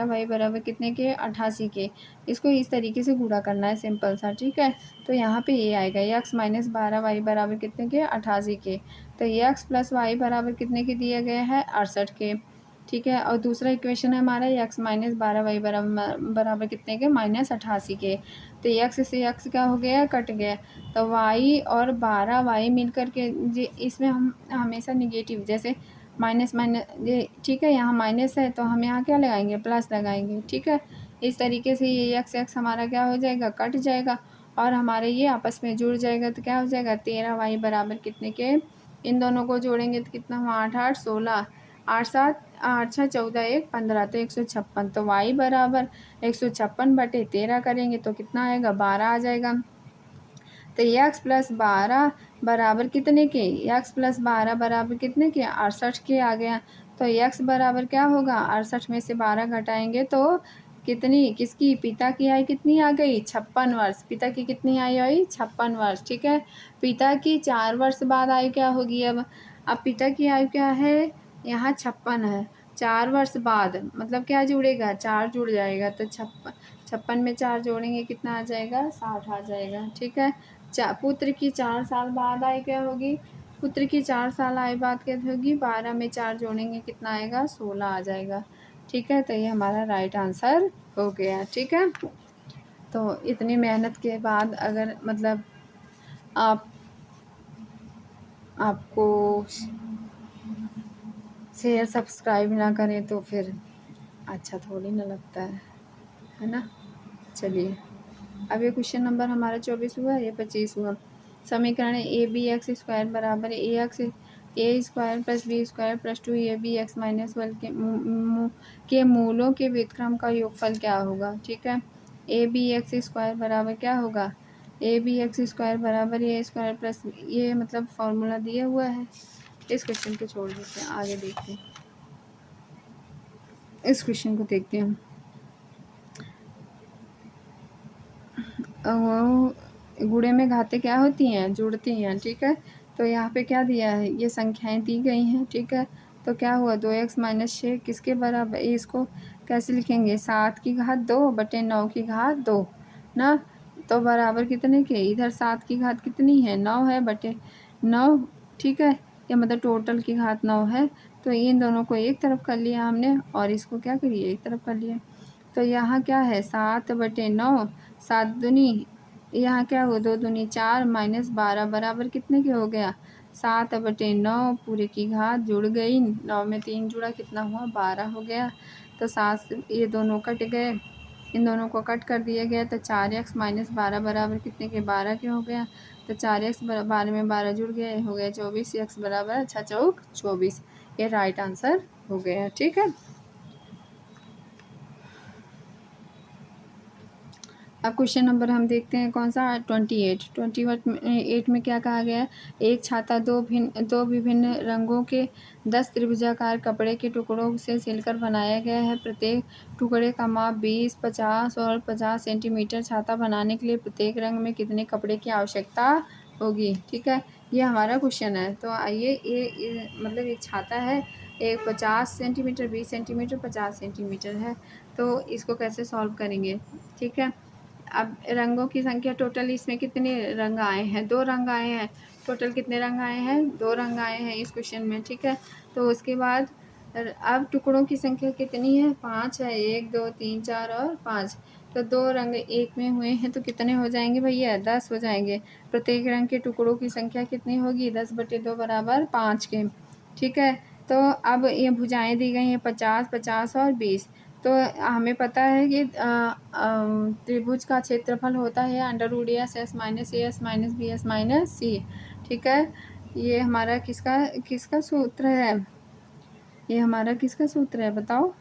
y बराबर कितने के 88 के। इसको इस तरीके से गुणा करना है सिंपल सा। ठीक है, तो यहाँ पे ये आएगा एक्स माइनस 12 y बराबर कितने के 88 के। तो एक्स प्लस वाई बराबर कितने के दिया गया है 68 के। ठीक है, और दूसरा इक्वेशन है हमारा एक्स माइनस 12 y बराबर कितने के -88 के। तो एक्स से एक्स क्या हो गया कट गया, तो वाई और 12 y मिलकर के इसमें हम हमेशा निगेटिव जैसे माइनस माइनस ये ठीक है, यहाँ माइनस है तो हम यहाँ क्या लगाएंगे प्लस लगाएंगे। ठीक है, इस तरीके से ये एक्स हमारा क्या हो जाएगा कट जाएगा और हमारे ये आपस में जुड़ जाएगा। तो क्या हो जाएगा 13y बराबर कितने के, इन दोनों को जोड़ेंगे तो कितना हुआ 8 8 16 8 7 8 6 14 1 15 तो 156। तो y बराबर 156/13 करेंगे तो कितना आएगा 12 आ जाएगा। तो एक्स प्लस 12 बराबर कितने के एक्स प्लस 12 बराबर कितने के 68 के आ गया। तो एक्स बराबर क्या होगा 68 में से 12 घटाएंगे तो कितनी किसकी पिता की आयु कितनी आ गई 56 वर्ष। पिता की कितनी आयु आई 56 वर्ष। ठीक है, पिता की 4 वर्ष बाद आयु क्या होगी अब पिता की आयु क्या है यहाँ 56 है, 4 वर्ष बाद मतलब क्या जुड़ेगा 4 जुड़ जाएगा। तो 56 में 4 जोड़ेंगे कितना आ जाएगा 60 आ जाएगा। ठीक है, पुत्र की 4 साल बाद आयु क्या होगी, पुत्र की 4 साल आयु बाद क्या होगी 12 में 4 जोड़ेंगे कितना आएगा 16 आ जाएगा। ठीक है, तो ये हमारा राइट आंसर हो गया। ठीक है, तो इतनी मेहनत के बाद अगर मतलब आपको शेयर सब्सक्राइब ना करें तो फिर अच्छा थोड़ी ना लगता है ना। चलिए, अब ये क्वेश्चन नंबर हमारा 24 हुआ, ये 25 हुआ। समीकरण ए बी एक्स स्क्वायर बराबर A square plus B square plus 2ab minus 12 के मूलों के व्युत्क्रम का योगफल क्या होगा। ठीक है, ए बी एक्स स्क्वायर बराबर क्या होगा ए बी एक्स स्क्वायर बराबर ए स्क्वायर प्लस ये मतलब फॉर्मूला दिया हुआ है। इस क्वेश्चन को छोड़ देते हैं, आगे देखते हैं, इस क्वेश्चन को देखते हैं हम। गुणे में घातें क्या होती हैं जुड़ती हैं। ठीक है, तो यहाँ पे क्या दिया है ये संख्याएं दी गई हैं। ठीक है, तो क्या हुआ 2x - 6 किसके बराबर, इसको कैसे लिखेंगे 7 की घात 2/9 की घात 2 ना। तो बराबर कितने के, इधर 7 की घात कितनी है 9 है बटे 9। ठीक है, या मतलब टोटल की घात 9 है। तो इन दोनों को एक तरफ कर लिया हमने और इसको क्या करिए एक तरफ कर लिया। तो यहाँ क्या है 7/9 7 दूनी यहाँ क्या हुआ 2 दूनी 4 -12 बराबर कितने के हो गया 7/9 पूरे की घात जुड़ गई 9 में 3 जुड़ा कितना हुआ 12 हो गया। तो 7 ये दोनों कट गए, इन दोनों को कट कर दिया गया। तो 4x - 12 बराबर कितने के 12 के हो गया। तो 4x 12 में 12 जुड़ गए हो गया 24। x बराबर 6 चौक 24, ये राइट आंसर हो गया। ठीक है, अब क्वेश्चन नंबर हम देखते हैं कौन सा 28 में क्या कहा गया है। एक छाता दो विभिन्न रंगों के 10 त्रिभुजाकार कपड़े के टुकड़ों से सिलकर बनाया गया है। प्रत्येक टुकड़े का माप 20 50 और 50 सेंटीमीटर। छाता बनाने के लिए प्रत्येक रंग में कितने कपड़े की आवश्यकता होगी। ठीक है, ये हमारा क्वेश्चन है। तो आइए ये मतलब एक छाता है, एक 50 सेंटीमीटर 20 सेंटीमीटर 50 सेंटीमीटर है। तो इसको कैसे सॉल्व करेंगे। ठीक है, अब रंगों की संख्या टोटल इसमें कितने रंग आए हैं 2 रंग आए हैं। टोटल कितने रंग आए हैं 2 रंग आए हैं इस क्वेश्चन में। ठीक है, तो उसके बाद अब टुकड़ों की संख्या कितनी है 5 है 1 2 3 4 और 5। तो 2 रंग एक में हुए हैं तो कितने हो जाएंगे भैया 10 हो जाएंगे। प्रत्येक रंग के टुकड़ों की संख्या कितनी होगी 10/2 बराबर 5 के। ठीक है, तो अब ये भुजाएं दी गई हैं 50 50 और 20। तो हमें पता है कि त्रिभुज का क्षेत्रफल होता है √AS minus AS minus BS minus C। ठीक है, ये हमारा किसका सूत्र है ये हमारा किसका सूत्र है बताओ?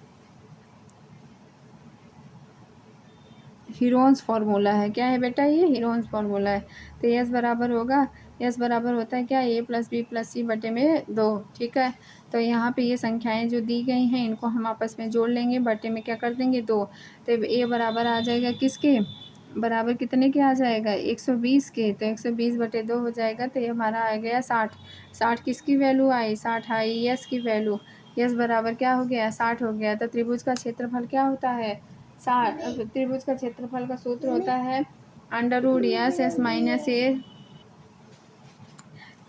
हीरोन्स फार्मूला है। क्या है बेटा? ये हीरोन्स फार्मूला है। तो एस बराबर होगा, एस बराबर होता है क्या? ए प्लस बी प्लस सी बटे में 2। ठीक है, तो यहाँ पे ये संख्याएं जो दी गई हैं इनको हम आपस में जोड़ लेंगे, बटे में क्या कर देंगे 2। तो ए बराबर आ जाएगा किसके बराबर? कितने के आ जाएगा? 120 के। तो 120 बटे 2 हो जाएगा। तो ये हमारा आ गया 60। 60 किसकी वैल्यू आई? 60 आई एस की वैल्यू। एस बराबर क्या हो गया? 60 हो गया। तो त्रिभुज का क्षेत्रफल क्या होता है? 60। त्रिभुज का क्षेत्रफल का सूत्र होता है under root S S minus A.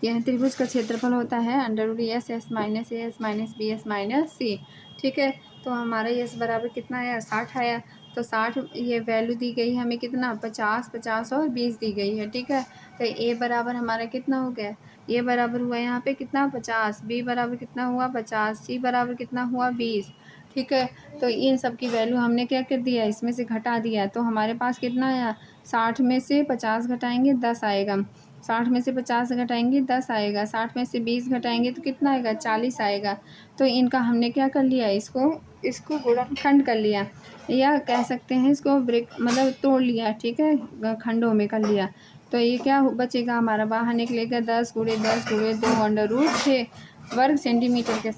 यह त्रिभुज का क्षेत्रफल होता है under root S S minus A S minus B S minus C. ठीक है, तो हमारा एस बराबर कितना आया? 60 आया। तो 60 ये वैल्यू दी गई है हमें कितना? 50, 50 और 20 दी गई है। ठीक है, तो ए बराबर हमारा कितना हो गया? ए बराबर हुआ यहाँ पे कितना? 50। बी बराबर कितना हुआ? 50। सी बराबर कितना हुआ? 20। ठीक है, तो इन सब की वैल्यू हमने क्या कर दिया? इसमें से घटा दिया। तो हमारे पास कितना आया? 60 में से 50 घटाएंगे 10 आएगा। 60 में से 50 घटाएंगे 10 आएगा। 60 में से 20 घटाएंगे तो कितना आएगा? 40 आएगा। तो इनका हमने क्या कर लिया? इसको गुणनखंड कर लिया, या कह सकते हैं इसको ब्रेक मतलब तोड़ लिया। ठीक है, खंडों में कर लिया। तो ये क्या बचेगा हमारा? बाहर निकलेगा 10 गुणे 10 गुणे 2 अंडर रूट 6 वर्ग सेंटीमीटर के।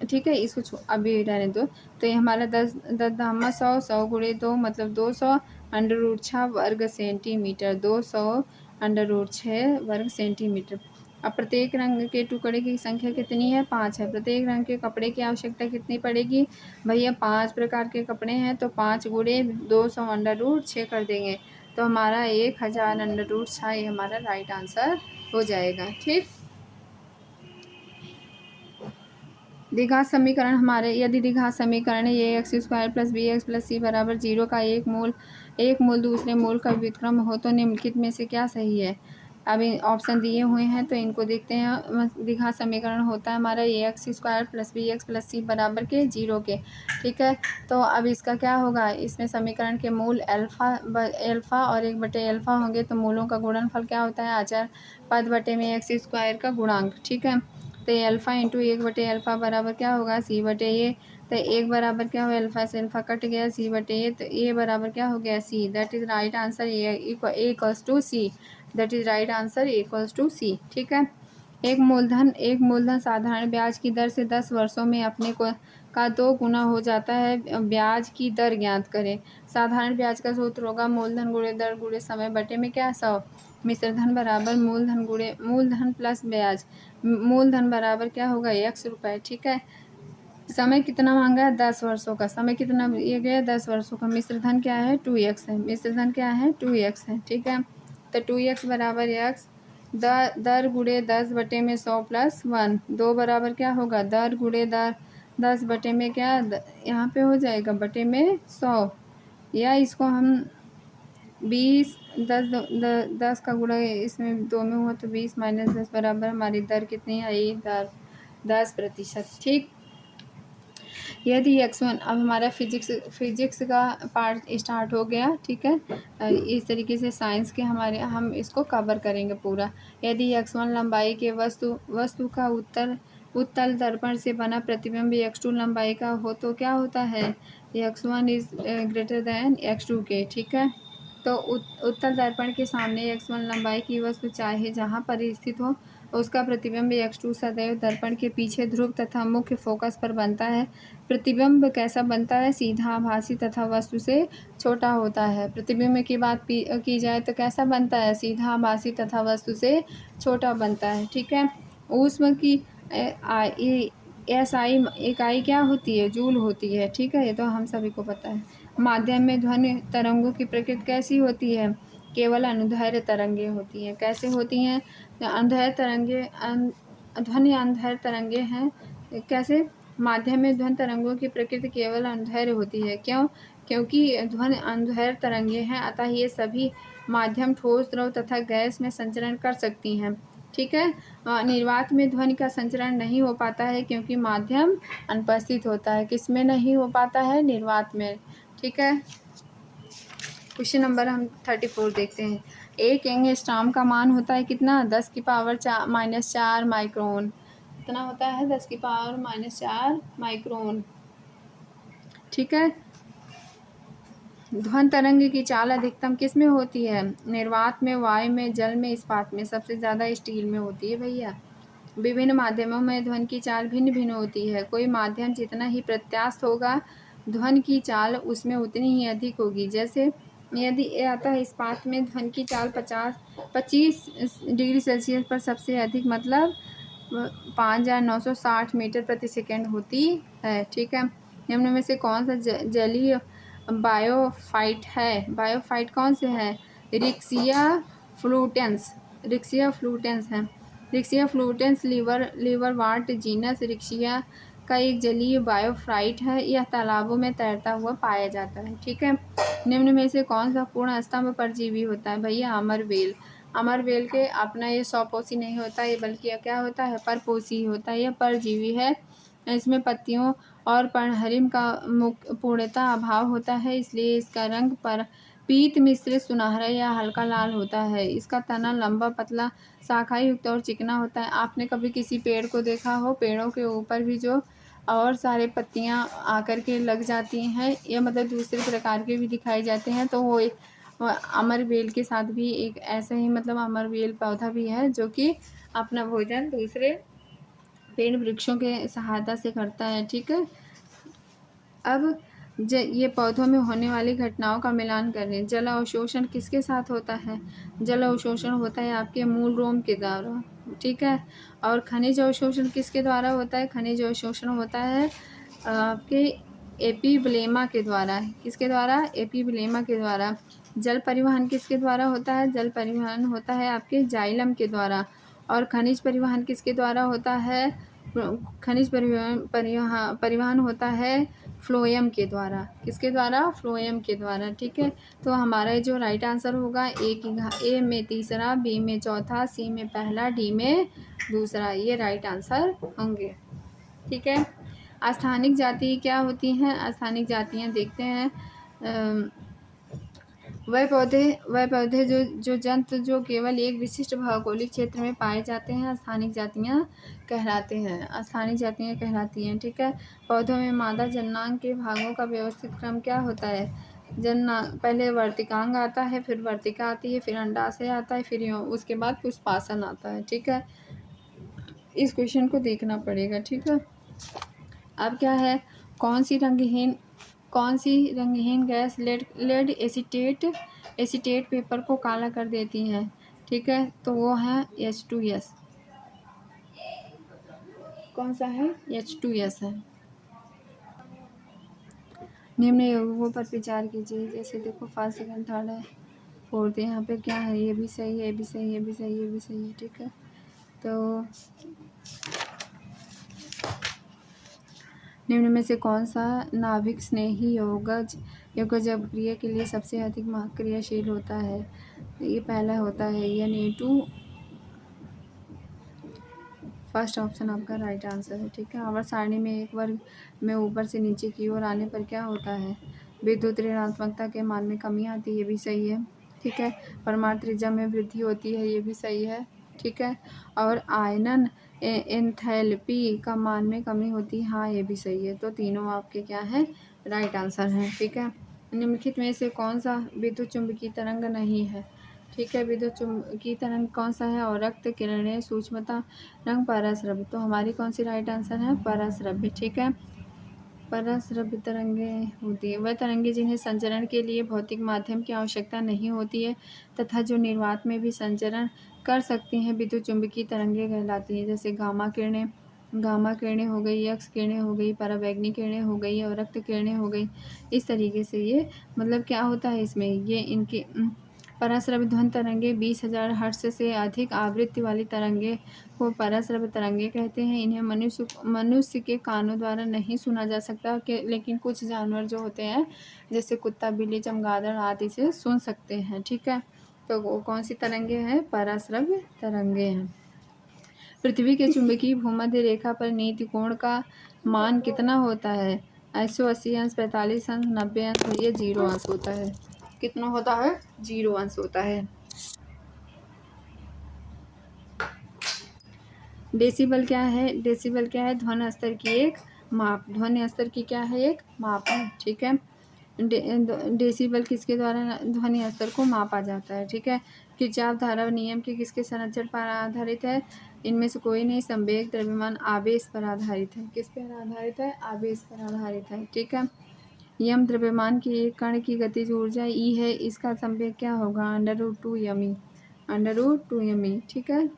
ठीक है, इसको अभी रहने दो। तो ये हमारा 10 10 दामा 100 100 गुणे 2 मतलब 200 अंडर रूट 6 वर्ग सेंटीमीटर। 200 अंडर रूट 6 वर्ग सेंटीमीटर। अब प्रत्येक रंग के टुकड़े की संख्या कितनी है? 5 है। प्रत्येक रंग के कपड़े की आवश्यकता कितनी पड़ेगी? भैया 5 प्रकार के कपड़े हैं तो 5 गुणे 200 अंडर रूट 6 कर देंगे। तो हमारा 1000 अंडर रूट 6 ये हमारा राइट आंसर हो जाएगा। ठीक, द्विघात समीकरण हमारे, यदि द्विघात समीकरण है ये X square plus B X plus C बराबर 0 का एक मूल दूसरे मूल का व्युत्क्रम हो तो निम्नलिखित में से क्या सही है? अभी ऑप्शन दिए हुए हैं तो इनको देखते हैं। द्विघात समीकरण होता है हमारा A X square plus B X plus C बराबर के 0 के। ठीक है, तो अब इसका क्या होगा? इसमें समीकरण के मूल एल्फा और 1/एल्फा होंगे। तो मूलों का गुणनफल क्या होता है? आचार पद बटे में एक्स स्क्वायर का गुणांक। ठीक है, तो एल्फा इंटू 1/एल्फा बराबर क्या होगा? सी बटे ए। तो 1 बराबर क्या हो? एल्फा से एल्फा कट गया, सी बटे ए। तो ए बराबर क्या हो गया? C. That is right answer. A equals to C. That is right answer, A equals to C. ठीक है, एक मूलधन साधारण ब्याज की दर से 10 वर्षों में अपने को का 2 गुना हो जाता है। ब्याज की दर ज्ञात करें। साधारण ब्याज का सूत्र होगा मूलधन गुणे दर गुणे समय बटे में क्या? 100। मिश्र धन बराबर मूलधन प्लस ब्याज। मूलधन बराबर क्या होगा? 1 रुपये। ठीक है, समय कितना मांगा है? 10 वर्षों का। समय कितना ये गया? 10 वर्षों का। मिश्र धन क्या है? 2x है। मिश्र धन क्या है? 2x है। ठीक है, तो 2x बराबर x दर गुणे 10 बटे में 100 प्लस 1। 2 बराबर क्या होगा? दर गुणे दर 10 बटे में क्या यहाँ पे हो जाएगा? बटे में 100। या इसको हम 20 10 का गुणा इसमें 2 में हुआ तो 20 माइनस 10 बराबर हमारी दर कितनी आई? दर 10%। ठीक, यदि x1, अब हमारा फिजिक्स का पार्ट स्टार्ट हो गया। ठीक है, इस तरीके से साइंस के हम इसको कवर करेंगे पूरा। यदि x1 लंबाई के वस्तु का उत्तल दर्पण से बना प्रतिबिंब x2 लंबाई का हो तो क्या होता है? x1 is greater than x2 के। ठीक है, तो उत्तल दर्पण के सामने x1 लंबाई की वस्तु चाहे जहाँ पर स्थित हो उसका प्रतिबिंब x2 सदैव दर्पण के पीछे ध्रुव तथा मुख्य फोकस पर बनता है। प्रतिबिंब कैसा बनता है? सीधा, आभासी तथा वस्तु से छोटा होता है। प्रतिबिंब की बात की जाए तो कैसा बनता है? सीधा, आभासी तथा वस्तु से छोटा बनता है। ठीक है, ऊष्मा की SI इकाई क्या होती है? जूल होती है। ठीक है, ये तो हम सभी को पता है। माध्यम में ध्वनि तरंगों की प्रकृति कैसी होती है? केवल अनुदैर्ध्य तरंगे होती हैं। कैसे होती हैं? अंधैर्ध्य तरंगे ध्वनि अंधैर्ध्य तरंगे हैं। कैसे? माध्यम में ध्वनि तरंगों की प्रकृति केवल अनुदैर्ध्य होती है। क्यों? क्योंकि ध्वनि अनुदैर्ध्य तरंगे हैं, अतः ये सभी माध्यम ठोस, द्रव तथा गैस में संचरण कर सकती हैं। ठीक है, निर्वात में ध्वनि का संचरण नहीं हो पाता है क्योंकि माध्यम अनुपस्थित होता है। किस में नहीं हो पाता है? निर्वात में। ठीक है, क्वेश्चन नंबर हम 34 देखते हैं। एक एंगस्ट्रॉम का मान होता है कितना? 10⁻⁻⁴ माइक्रोन। कितना होता है 10⁻⁻⁴ माइक्रोन। ठीक है। ध्वनि तरंग की चाल अधिकतम किस में होती है? निर्वात में, वायु में, जल में, इस्पात में। सबसे ज़्यादा स्टील में होती है भैया। विभिन्न माध्यमों में ध्वनि की चाल भिन्न भिन्न होती है। कोई माध्यम जितना ही प्रत्यास्थ होगा ध्वनि की चाल उसमें उतनी ही अधिक होगी। जैसे यदि ये आता है इस्पात में ध्वनि की चाल 25 डिग्री सेल्सियस पर सबसे अधिक मतलब 5960 मीटर प्रति सेकेंड होती है। ठीक है। निम्न में से कौन सा जलीय बायोफाइट है? बायोफाइट कौन से है? रिक्सिया फ्लूटेंस। रिक्सिया फ्लूटेंस है। रिक्सिया फ्लूटेंस लीवरवार्ट जीनस रिक्सिया का एक जलीय बायोफाइट है। यह तालाबों में तैरता हुआ पाया जाता है। ठीक है। निम्न में से कौन सा पूर्ण स्तंभ परजीवी होता है? भैया अमरवेल। अमरवेल के अपना ये स्वपोषी नहीं होता है, बल्कि यह क्या होता है? परपोषी होता है। यह परजीवी है। इसमें पत्तियों और पर्णहरिम का पूर्णतः अभाव होता है, इसलिए इसका रंग पर पीत मिश्रित सुनहरा या हल्का लाल होता है। इसका तना लंबा, पतला, शाखा युक्त और चिकना होता है। आपने कभी किसी पेड़ को देखा हो, पेड़ों के ऊपर भी जो और सारे पत्तियां आकर के लग जाती हैं, या मतलब दूसरे प्रकार के भी दिखाई जाते हैं, तो वो अमरवेल के साथ भी एक ऐसा ही मतलब अमरवेल पौधा भी है जो कि अपना भोजन दूसरे पेड़ वृक्षों के सहायता से करता है। ठीक है। अब ये पौधों में होने वाली घटनाओं का मिलान करें। जल अवशोषण किसके साथ होता है? जल अवशोषण होता है आपके मूल रोम के द्वारा। ठीक है। और खनिज अवशोषण किसके द्वारा होता है? खनिज अवशोषण होता है आपके एपीब्लेमा के द्वारा। किसके द्वारा? एपीब्लेमा के द्वारा। जल परिवहन किसके द्वारा होता है? जल परिवहन होता है आपके जाइलम के द्वारा। और खनिज परिवहन किसके द्वारा होता है? खनिज परिवहन होता है फ्लोएम के द्वारा। किसके द्वारा? फ्लोएम के द्वारा। ठीक है। तो हमारा जो राइट आंसर होगा ए में तीसरा, बी में चौथा, सी में पहला, डी में दूसरा, ये राइट आंसर होंगे। ठीक है। स्थानिक जाति क्या होती हैं? स्थानिक जातियाँ देखते हैं वह पौधे जो जंतु जो केवल एक विशिष्ट भौगोलिक क्षेत्र में पाए जाते हैं स्थानिक जातियाँ कहलाते हैं। स्थानिक जातियाँ कहलाती हैं। ठीक है। पौधों में मादा जननांग के भागों का व्यवस्थित क्रम क्या होता है? पहले वर्तिकांग आता है, फिर वर्तिका आती है, फिर अंडाशय आता है, फिर उसके बाद पुष्पासन आता है। ठीक है। इस क्वेश्चन को देखना पड़ेगा। ठीक है। अब क्या है? कौन सी रंगहीन गैस लेड एसीटेट पेपर को काला कर देती है? ठीक है। तो वो है H2S। कौन सा है? H2S है। निम्न यौगिकों पर विचार कीजिए। जैसे देखो फर्स्ट, सेकंड, थर्ड है, फोर्थ। यहाँ पे क्या है? ये भी सही है, ये भी सही है, ये भी सही है, ये भी सही है। ठीक है। तो निम्न में से कौन सा नाभिक स्नेही यौगज अभिक्रिया के लिए सबसे अधिक क्रियाशील होता है? ये पहला होता है Na2। फर्स्ट ऑप्शन आपका राइट आंसर है। ठीक है। आवर्त सारणी में एक वर्ग में ऊपर से नीचे की ओर आने पर क्या होता है? विद्युत ऋणात्मकता के मान में कमी आती है, ये भी सही है। ठीक है। परमाणु त्रिज्या में वृद्धि होती है, ये भी सही है। ठीक है। और आयनन एंथैल्पी का मान में कमी होती है, हाँ ये भी सही है। तो तीनों आपके क्या है? राइट आंसर हैं। ठीक है। निम्नलिखित में से कौन सा विद्युत चुम्बकीय तरंग नहीं है? ठीक है। विद्युत चुम्बकीय तरंग कौन सा है? और रक्त किरणें, सूक्ष्मता रंग, परस्रव्य। तो हमारी कौन सी राइट आंसर है? परस्रव्य। ठीक है। परस्रव्य तरंगें होती है वह तरंगें जिन्हें संचरण के लिए भौतिक माध्यम की आवश्यकता नहीं होती है तथा जो निर्वात में भी संचरण कर सकती हैं, विद्युत चुम्बकीय तरंगें कहलाती हैं। जैसे गामा किरणें हो गई, एक्स किरणें हो गई, पराबैंगनी किरणें हो गई और रक्त किरणें हो गई। इस तरीके से ये मतलब क्या होता है इसमें, ये इनके परस्रव्य ध्वनि तरंगें 20,000 हर्ट्ज से अधिक आवृत्ति वाली तरंगें को परस्रव्य तरंगें कहते हैं। इन्हें मनुष्य के कानों द्वारा नहीं सुना जा सकता, लेकिन कुछ जानवर जो होते हैं जैसे कुत्ता, बिल्ली, चमगादड़ आदि से सुन सकते हैं। ठीक है। तो वो कौन सी तरंगें हैं? परस्रव्य तरंगें हैं। पृथ्वी के चुंबकीय भूमध्य रेखा पर नीति कोण का मान कितना होता है? 180 अंश, 45 अंश, 90 अंश, ये 0 अंश होता है। कितना होता है? 0 अंश होता है। डेसिबल क्या है? डेसिबल क्या है? ध्वनि स्तर की एक माप। ध्वनि स्तर की क्या है? एक माप है, ठीक है। डेसिबल किसके द्वारा ध्वनि स्तर को मापा जाता है, ठीक है। किरचॉफ धारा नियम के किसके संरक्षण पर आधारित है? इनमें से कोई नहीं। संवेग, द्रव्यमान, आवेश पर आधारित है। किस पर आधारित है? आवेश पर आधारित है, ठीक है। यम द्रव्यमान की एक कण की गतिज ऊर्जा ई है, इसका संवेग क्या होगा? √2m, √2m, ठीक है।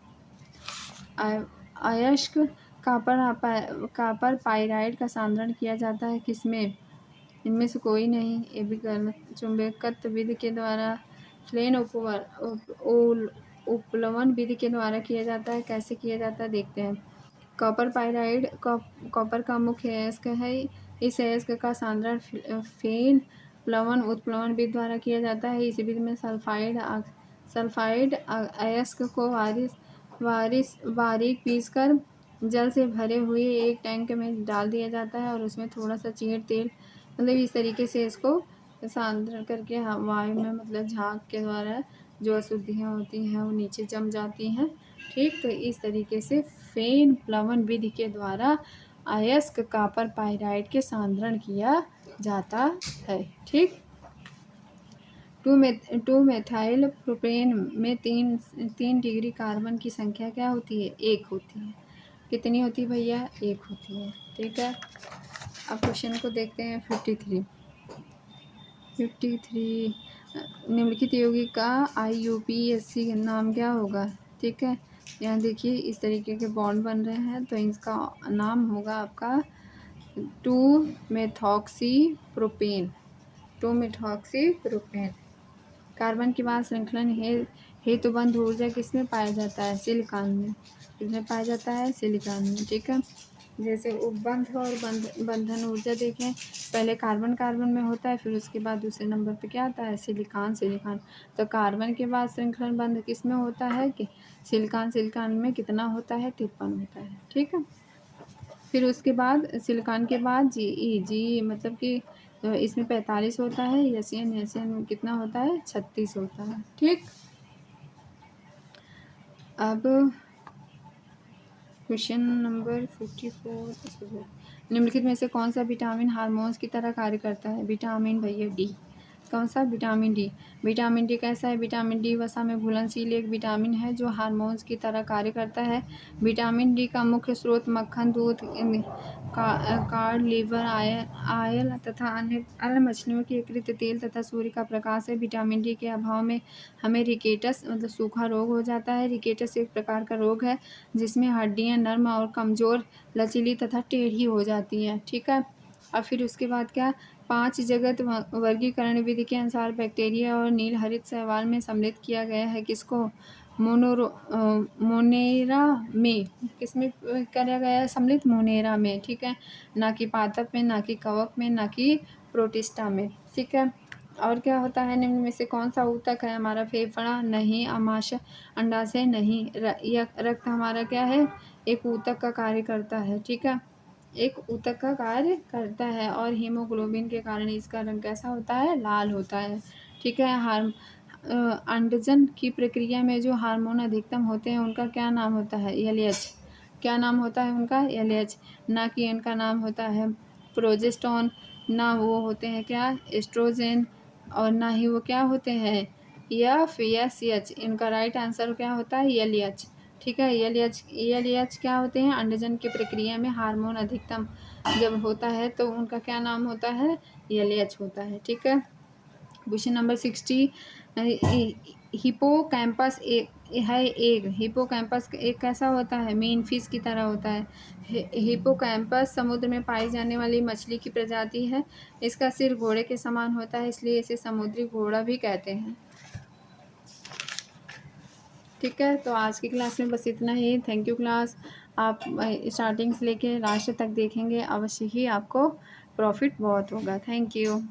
अयस्क कापर पाइराइड का सांद्रण किया जाता है किसमें? इनमें से कोई नहीं। ये भी गलत। चुंबकत्व विधि के द्वारा। प्लेन उपलवन विधि के द्वारा किया जाता है। कैसे किया जाता है देखते हैं। कॉपर पाइराइड कॉपर का मुख्य अयस्क है। इस अयस्क का सांद्रण फेन प्लवन उत्प्लवन विधि द्वारा किया जाता है। इस विधि में सल्फाइड अयस्क को बारीक पीसकर जल से भरे हुए एक टैंक में डाल दिया जाता है और उसमें थोड़ा सा चीड़ तेल, मतलब इस तरीके से इसको सांद्रण करके वायु में, मतलब झाग के द्वारा जो अशुद्धियाँ होती हैं वो नीचे जम जाती हैं, ठीक। तो इस तरीके से फेन प्लवन विधि के द्वारा अयस्क कॉपर पाइराइड के सांद्रण किया जाता है, ठीक। 2 मेथाइल प्रोपेन में 3 डिग्री कार्बन की संख्या क्या होती है? 1 होती है। कितनी होती है भैया? 1 होती है, ठीक है। अब क्वेश्चन को देखते हैं। 53 निम्नलिखित यौगिक का IUPAC नाम क्या होगा? ठीक है, यहाँ देखिए इस तरीके के बॉन्ड बन रहे हैं, तो इसका नाम होगा आपका 2-मेथॉक्सी-प्रोपेन। 2-मेथॉक्सी-प्रोपेन। कार्बन की बात श्रृंखलन हेतुबंध ऊर्जा किसमें पाया जाता है? सिलिकॉन में। किसमें पाया जाता है? सिलिकॉन में, ठीक है। जैसे उपबंध और बंधन ऊर्जा देखें, पहले कार्बन में होता है, फिर उसके बाद दूसरे नंबर पे क्या आता है? सिलिकॉन। तो कार्बन के बाद श्रृंखलन बंध किस में होता है? कि सिलिकॉन में कितना होता है? 53 होता है, ठीक है। फिर उसके बाद सिलिकॉन के बाद जी मतलब कि इसमें 45 होता है। एशियन में कितना होता है? 36 होता है, ठीक। अब क्वेश्चन नंबर 54। निम्नलिखित में से कौन सा विटामिन हार्मोन्स की तरह कार्य करता है? विटामिन भैया डी। कौन सा? Vitamin D. विटामिन डी कैसा है? विटामिन डी वसा में घुलनशील एक विटामिन है जो हार्मोन्स की तरह कार्य करता है। विटामिन डी का मुख्य स्रोत मक्खन, दूध, कार्ड, लीवर आयल तथा अन्य मछलियों के यकृत तेल तथा सूर्य का प्रकाश है। विटामिन डी के अभाव में हमें रिकेटस मतलब सूखा रोग हो जाता है। रिकेटस एक प्रकार का रोग है जिसमें हड्डियां नर्म और कमज़ोर, लचीली तथा टेढ़ी हो जाती हैं, ठीक है। और फिर उसके बाद क्या? 5 जगत वर्गीकरण विधि के अनुसार बैक्टीरिया और नील हरित शैवाल में सम्मिलित किया गया है। किसको? मोनेरा में। किसमें करा गया है सम्मिलित? मोनेरा में, ठीक है। ना कि पादप में, ना कि कवक में, ना कि प्रोटिस्टा में, ठीक है। और क्या होता है? निम्न में से कौन सा ऊतक है हमारा? फेफड़ा नहीं। आमाशय, अंडाशय नहीं। रक्त हमारा क्या है? एक ऊतक का कार्य करता है, ठीक है। एक ऊतक का कार्य करता है और हीमोग्लोबिन के कारण इसका रंग कैसा होता है? लाल होता है, ठीक है। अंडजन की प्रक्रिया में जो हार्मोन अधिकतम होते हैं उनका क्या नाम होता है? LH। क्या नाम होता है उनका? LH। ना कि इनका नाम होता है प्रोजेस्टेरोन, ना वो होते हैं क्या? एस्ट्रोजन, और ना ही वो क्या होते हैं? FSH। इनका राइट आंसर क्या होता है? LH, ठीक है। LH क्या होते हैं? अंडजन की प्रक्रिया में हार्मोन अधिकतम जब होता है तो उनका क्या नाम होता है? LH होता है, ठीक है। Question number 60। हिपोकैम्पस हिपोकैम्पस एक कैसा होता है? मेन फिश की तरह होता है। हिपोकैम्पस समुद्र में पाई जाने वाली मछली की प्रजाति है। इसका सिर घोड़े के समान होता है, इसलिए इसे समुद्री घोड़ा भी कहते हैं, ठीक है। तो आज की क्लास में बस इतना ही। Thank you class. आप स्टार्टिंग से लेके लास्ट तक देखेंगे, अवश्य ही आपको प्रॉफिट बहुत होगा। Thank you.